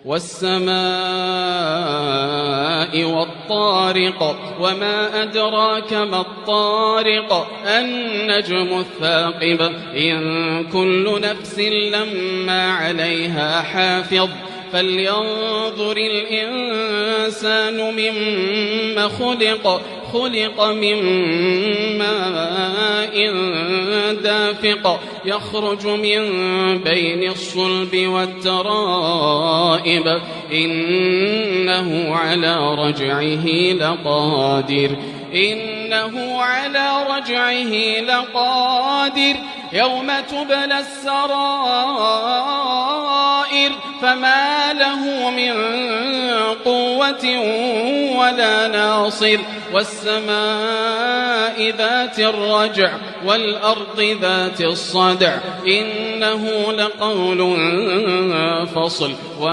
والسماء والطارق وما أدراك ما الطارق النجم الثاقب إن كل نفس لما عليها حافظ فلينظر الإنسان مما خلق من ماء دافق يخرج من بين الصلب والترائب إنه على رجعه لقادر يوم تبلى السرائر فما له من قوة ولا ناصر والسماء ذات الرجع والأرض ذات الصدع إنه لقول فصل.